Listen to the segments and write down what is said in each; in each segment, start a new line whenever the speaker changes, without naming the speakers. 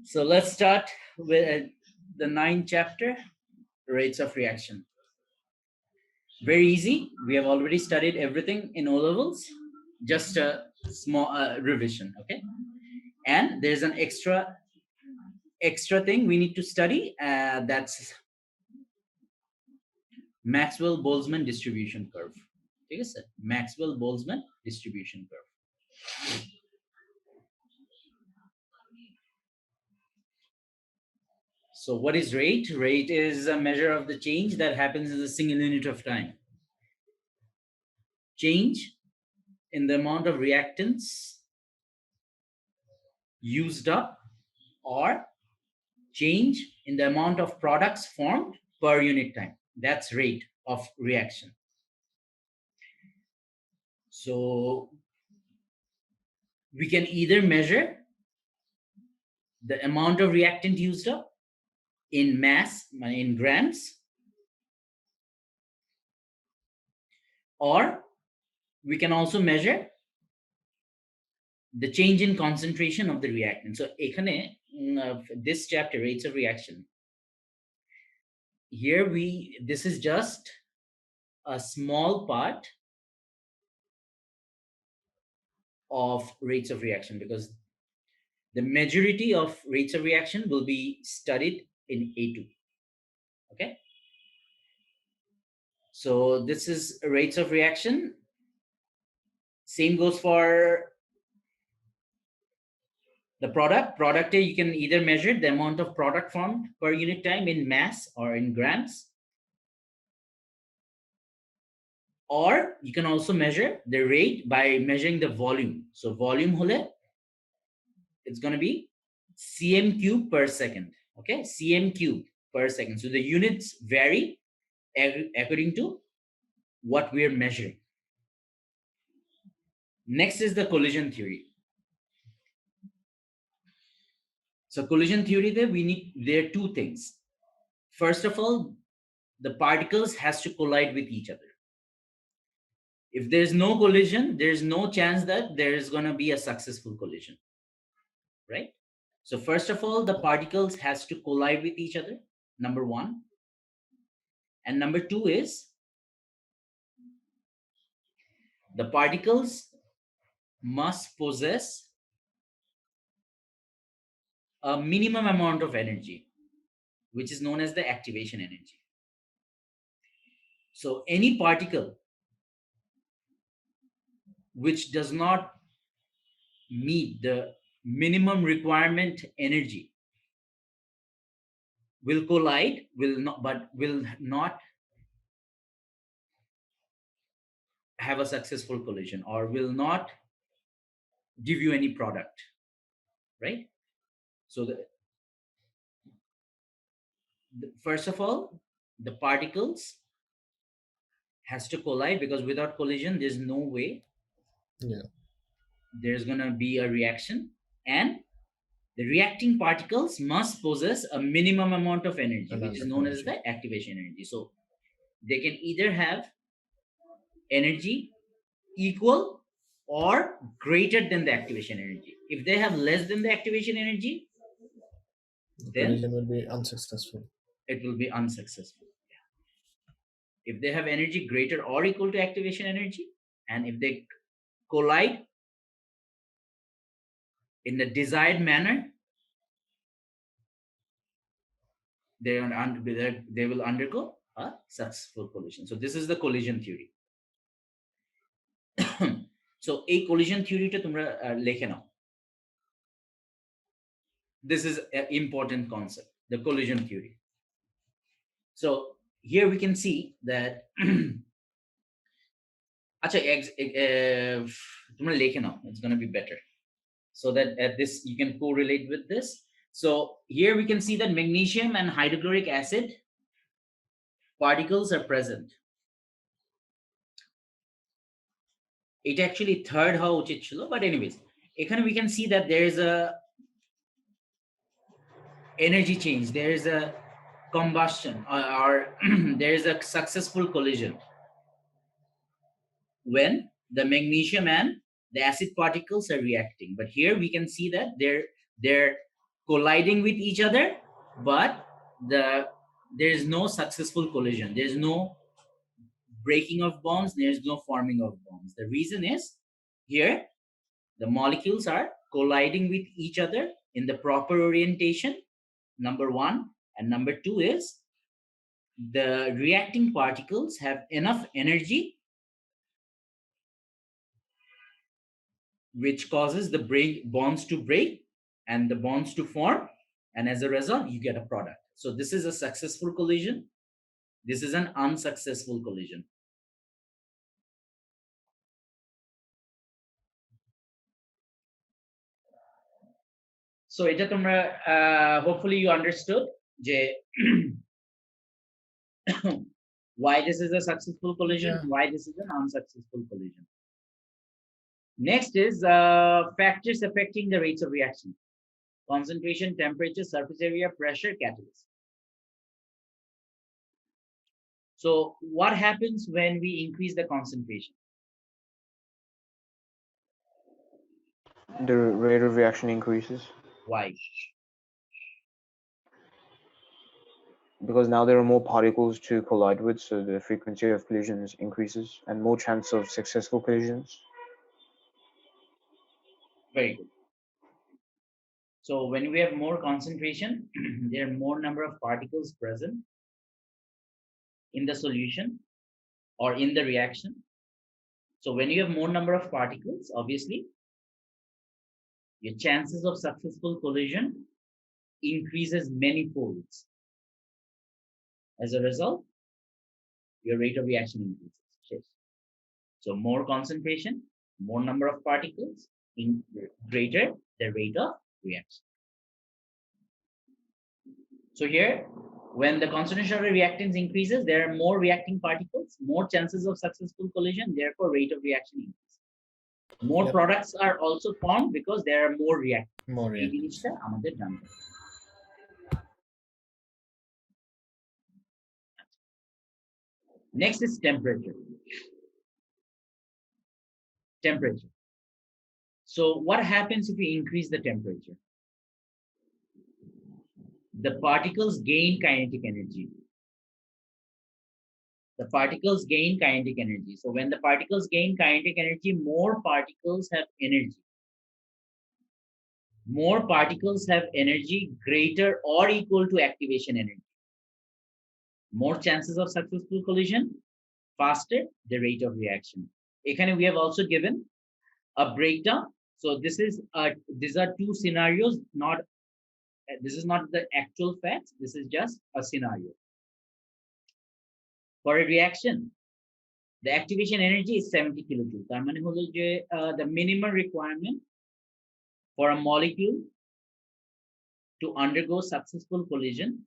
So let's start with the 9th chapter, rates of reaction. Very easy. We have already studied everything in O levels. Just a small revision, okay? And there's an extra thing we need to study. That's Maxwell-Boltzmann distribution curve. Okay, sir. Maxwell-Boltzmann distribution curve. So what is rate? Rate is a measure of the change that happens in a single unit of time. Change in the amount of reactants used up, or change in the amount of products formed per unit time. That's rate of reaction. So we can either measure the amount of reactant used up in mass, in grams, or we can also measure the change in concentration of the reactant. So this chapter, rates of reaction, here this is just a small part of rates of reaction, because the majority of rates of reaction will be studied in A2. Okay. So this is rates of reaction. Same goes for the product. You can either measure the amount of product formed per unit time in mass or in grams, or you can also measure the rate by measuring the volume. So volume hole, it's going to be cm cube per second. Okay, cm cube per second. So the units vary according to what we're measuring. Next is the collision theory. So collision theory, there are two things. First of all, the particles has to collide with each other. If there's no collision, there's no chance that there is going to be a successful collision, right? So first of all, the particles has to collide with each other, number one. And number two is the particles must possess a minimum amount of energy, which is known as the activation energy. So any particle which does not meet the minimum requirement energy will collide, will not have a successful collision, or will not give you any product, right? So first of all, the particles has to collide, because without collision, there's no way there's going to be a reaction. And the reacting particles must possess a minimum amount of energy, which is known as the activation energy. So they can either have energy equal or greater than the activation energy. If they have less than the activation energy, then
collision will be unsuccessful.
It will be unsuccessful. If they have energy greater or equal to activation energy, and if they collide in the desired manner, they will undergo a successful collision. So this is the collision theory. So a collision theory to tumra lekhe nao. This is an important concept, the collision theory. So here we can see that it's going to be better, so that at this you can correlate with this. So here we can see that magnesium and hydrochloric acid particles are present. It actually third how uchit chilo, but anyways, we can see that there is a energy change, there is a combustion, or there is a successful collision when the magnesium and the acid particles are reacting. But here we can see that their colliding with each other, but there is no successful collision. There is no breaking of bonds. There is no forming of bonds. The reason is here the molecules are colliding with each other in the proper orientation, number one. And number two is the reacting particles have enough energy which causes the bonds to break and the bonds to form. And as a result, you get a product. So this is a successful collision. This is an unsuccessful collision. So এটা তোমরা hopefully you understood যে why this is a successful collision, why this is an unsuccessful collision. Next is factors affecting the rates of reaction: concentration, temperature, surface area, pressure, catalyst. So what happens when we increase the concentration?
The rate of reaction increases.
Why?
Because now there are more particles to collide with, so the frequency of collisions increases and more chance of successful collisions.
Very good. So when we have more concentration, there are more number of particles present in the solution or in the reaction. So when you have more number of particles, obviously, your chances of successful collision increases many folds. As a result, your rate of reaction increases. So more concentration, more number of particles, greater the rate of reaction. So here, when the concentration of the reactants increases, there are more reacting particles, more chances of successful collision, therefore rate of reaction increases. More products are also formed because there are more reactants. Next is temperature. Temperature. So what happens if we increase the temperature? The particles gain kinetic energy. The particles gain kinetic energy. So when the particles gain kinetic energy, more particles have energy. More particles have energy greater or equal to activation energy. More chances of successful collision, faster the rate of reaction. Ekhane we have also given a breakdown. So these are two scenarios, this is not the actual facts, this is just a scenario. For a reaction, the activation energy is 70 kilojoule. The minimum requirement for a molecule to undergo successful collision,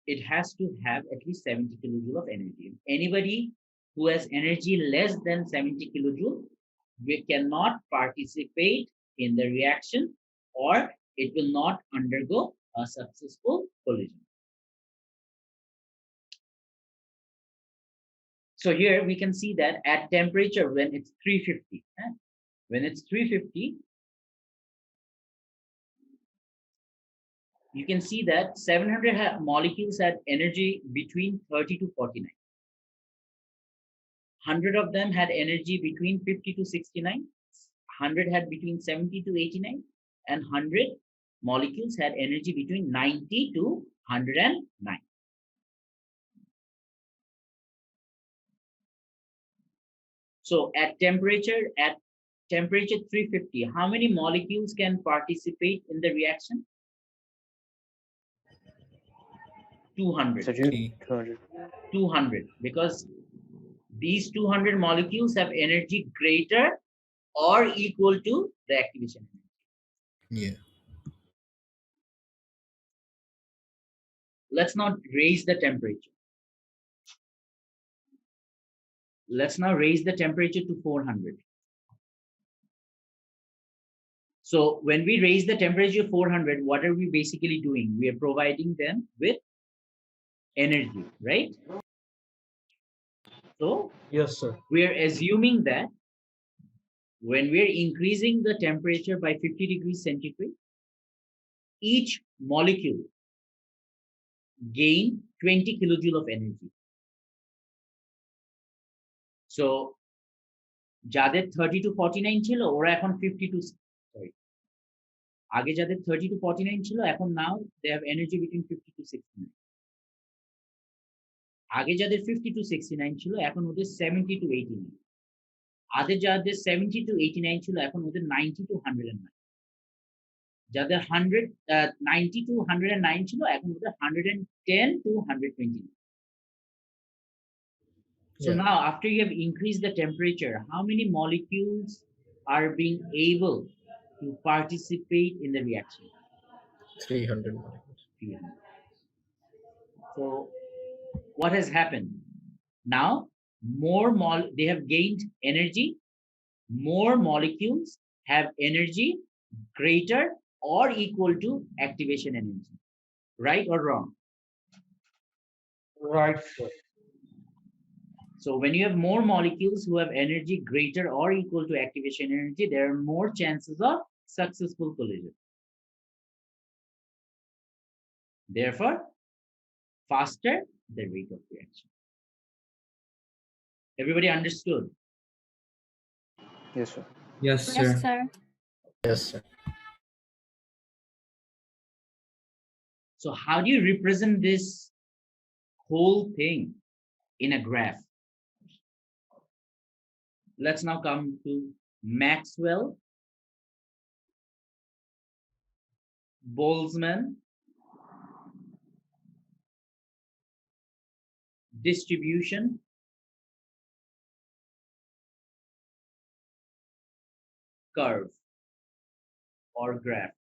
it has to have at least 70 kilojoule of energy. Anybody who has energy less than 70 kilojoule, we cannot participate in the reaction, or it will not undergo a successful collision. So here we can see that at temperature, when it's 350, you can see that 700 molecules had energy between 30 to 49. 100 of them had energy between 50 to 69. 100 had between 70 to 89. And 100 molecules had energy between 90 to 109. So at temperature 350, how many molecules can participate in the reaction? 200. 200, because these 200 molecules have energy greater or equal to the activation energy.
Yeah.
Let's now raise the temperature. Let's now raise the temperature to 400. So when we raise the temperature to 400, what are we basically doing? We are providing them with energy, right? So
yes, sir.
We are assuming that when we are increasing the temperature by 50 degrees centigrade, each molecule gain 20 kilojoule of energy. So যাদের 30 to 49 ছিল ওরা এখন 50 to sorry আগে যাদের 30 to 49 ছিল এখন now they have energy between 50 to 69. আগে যাদের 50 to 69 ছিল এখন ওদের 70 to 89. আগে যাদের 70 to 89 ছিল এখন ওদের 90 to 109. যাদের 90 to 109 ছিল এখন ওদের 110 to 120. So
Yeah.
now after you have increased the temperature, how many molecules are being able to participate in the reaction?
300 molecules.
300. So what has happened? Now they have gained energy. More molecules have energy greater or equal to activation energy. Right or wrong?
Right, sir.
So when you have more molecules who have energy greater or equal to activation energy, there are more chances of successful collision. Therefore, faster the rate of reaction. Everybody understood?
Yes, sir.
Yes, sir.
Yes, sir.
Yes, sir.
So how do you represent this whole thing in a graph? Let's now come to Maxwell, Boltzmann distribution curve or graph.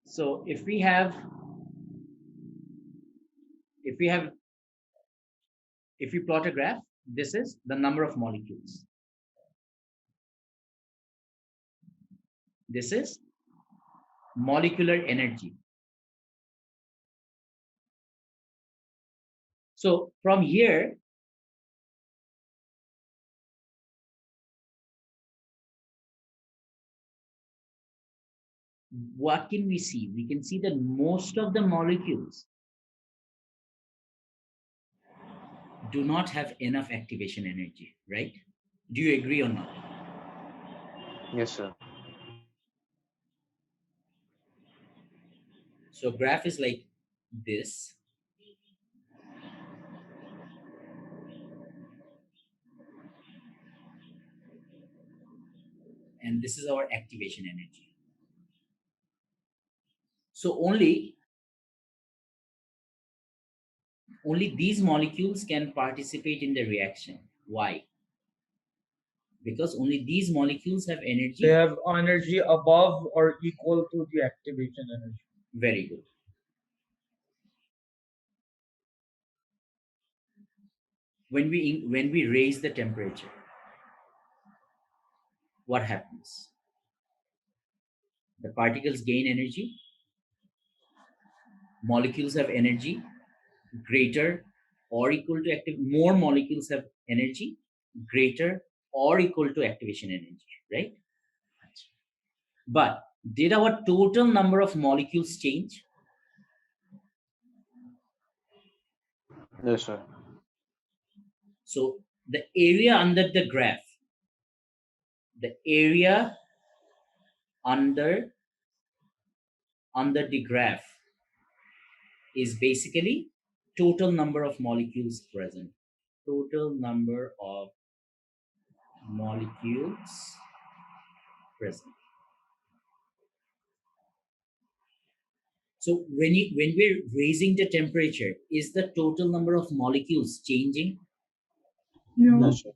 So if we plot a graph, this is the number of molecules. This is molecular energy. So from here, what can we see? We can see that most of the molecules do not have enough activation energy, right? Do you agree or not?
Yes, sir.
So graph is like this. And this is our activation energy. So only these molecules can participate in the reaction. Why? Because only these molecules have energy.
They have energy above or equal to the activation energy.
Very good. When we raise the temperature, what happens? The particles gain energy. Molecules have energy greater or equal to more molecules have energy greater or equal to activation energy, right? But did our total number of molecules change?
No, sir.
So the area under the graph, the area under the graph is basically total number of molecules present. Total number of molecules present. So when we're raising the temperature, is the total number of molecules changing?
No, sir.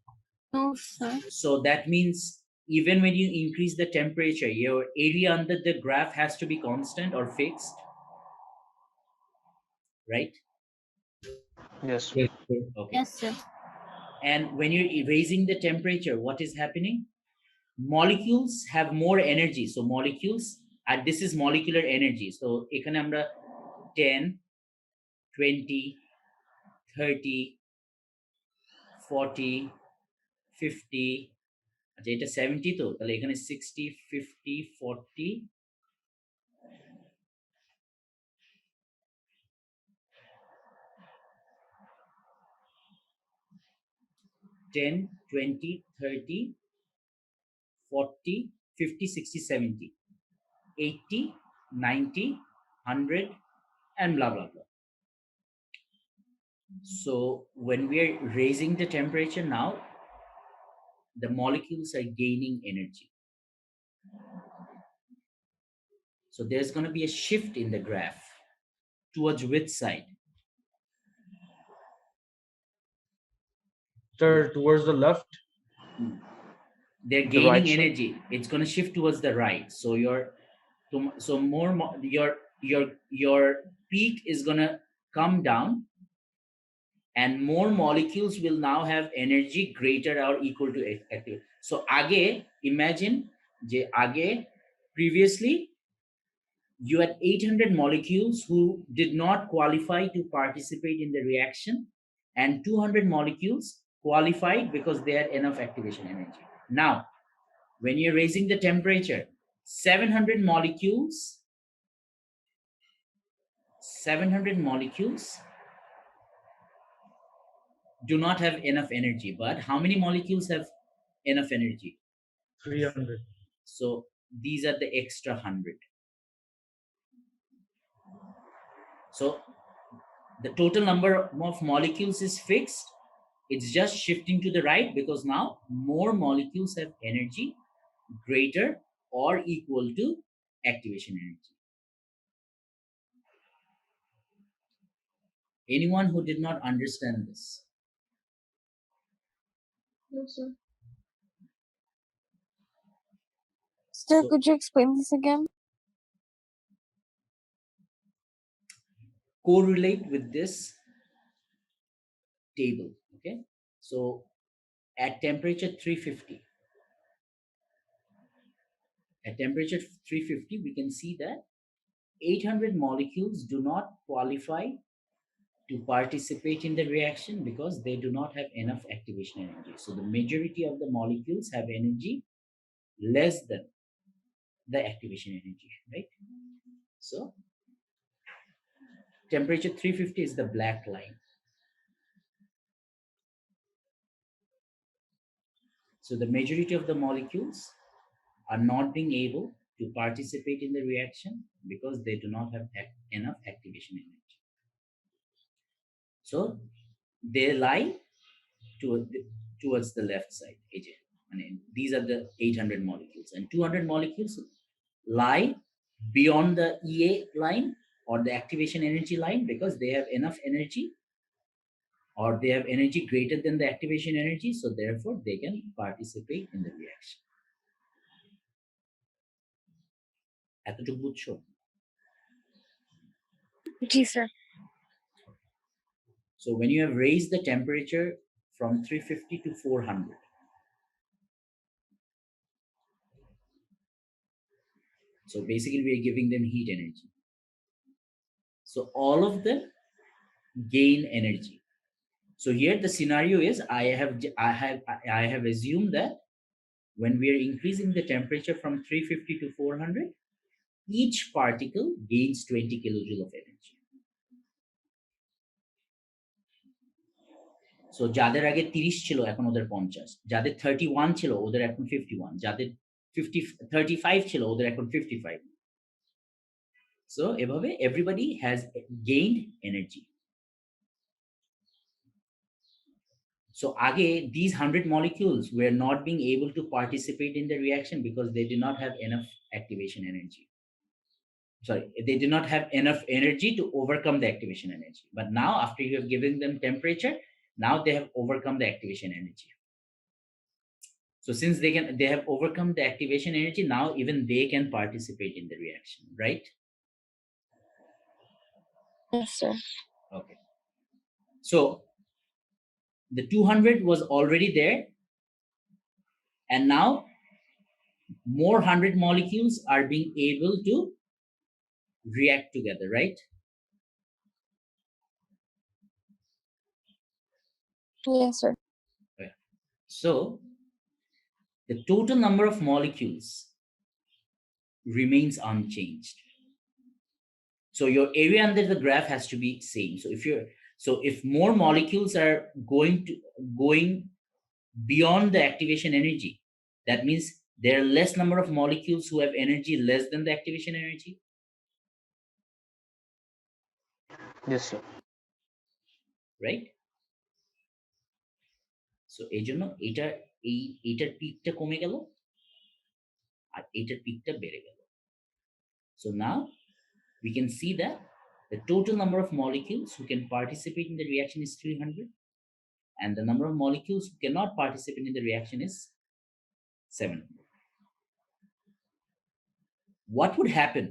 No, sir.
So that means even when you increase the temperature, your area under the graph has to be constant or fixed, right?
Yes, sir.
Yes, sir.
Okay.
Yes, sir.
And when you're raising the temperature, what is happening? Molecules have more energy. So molecules, and this is molecular energy. So ekhane amra 10, 20, 30, 40, 50, আচ্ছা এটা 70 তো, তাহলে এখানে 60 50 40 10 20 30 40 50 60 70 80 90 100 and blah blah blah. So when we are raising the temperature now, the molecules are gaining energy. So there's going to be a shift in the graph towards which side?
Sir, towards the left.
They're
The
gaining
right side?
energy. It's going to shift towards the right. So your peak is going to come down, and more molecules will now have energy greater or equal to active. So age, imagine je age previously you had 800 molecules who did not qualify to participate in the reaction, and 200 molecules qualified because they had enough activation energy. Now when you're raising the temperature, 700 molecules do not have enough energy. But how many molecules have enough energy?
300.
So these are the extra 100. So the total number of molecules is fixed. It's just shifting to the right because now more molecules have energy greater or equal to activation energy. Anyone who did not understand this?
No, sir. Sir,
So-
could you explain this again?
Correlate with this table. Okay, so at temperature 350, we can see that 800 molecules do not qualify to participate in the reaction because they do not have enough activation energy. So the majority of the molecules have energy less than the activation energy, right? So temperature 350 is the black line. So the majority of the molecules are not being able to participate in the reaction because they do not have enough activation energy. So they lie towards the left side. I mean, these are the 800 molecules, and 200 molecules lie beyond the EA line or the activation energy line because they have enough energy, or they have energy greater than the activation energy, so therefore they can participate in the reaction. এতটুকু বুঝছো?
Ji, sir.
So when you have raised the temperature from 350 to 400, so basically we are giving them heat energy. So all of them gain energy. So here the scenario is I have assumed that when we are increasing the temperature from 350 to 400, each particle gains 20 kilojoule of energy. So যাদের আগে 30 ছিল এখন ওদের 50, যাদের 31 ছিল ওদের এখন 51, যাদের 35 ছিল ওদের এখন 55. So এভাবে everybody has gained energy. So again, these 100 molecules were not being able to participate in the reaction because they did not have enough activation energy. Sorry, they did not have enough energy to overcome the activation energy. But now, after you have given them temperature, now they have overcome the activation energy. So since they have overcome the activation energy, now even they can participate in the reaction, right?
Yes, sir.
Okay. So the 200 was already there, and now more 100 molecules are being able to react together, right?
Yes, sir.
So the total number of molecules remains unchanged. So your area under the graph has to be same. So if more molecules are going beyond the activation energy, that means there are less number of molecules who have energy less than the activation energy.
Yes, sir.
Right? So এই জন্য এইটার পিকটা কমে গেল আর এইটার পিকটা বেড়ে গেল. So now we can see that the total number of molecules who can participate in the reaction is 300, and the number of molecules who cannot participate in the reaction is 700. What would happen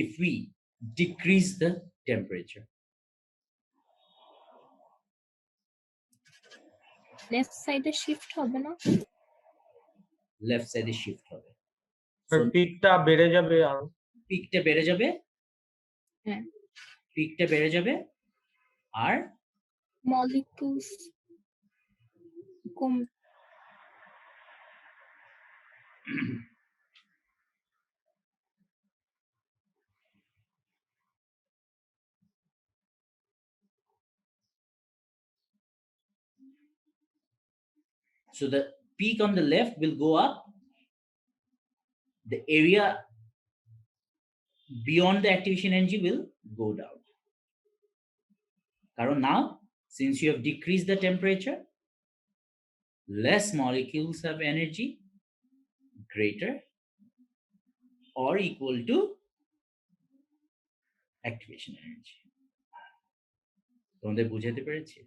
if we decrease the temperature?
Left সাইডে shift হবে না?
Left side is shift হবে.
পিকটা বেড়ে যাবে আর
পিকটা বেড়ে যাবে.
হ্যাঁ।
পিকটা বেড়ে যাবে আর
মলিকিউলস কম
so the peak on the left will go up, the area beyond the activation energy will go down. Karon now, since you have decreased the temperature, less molecules have energy greater or equal to activation energy. তোমাদের বুঝাতে পেরেছি?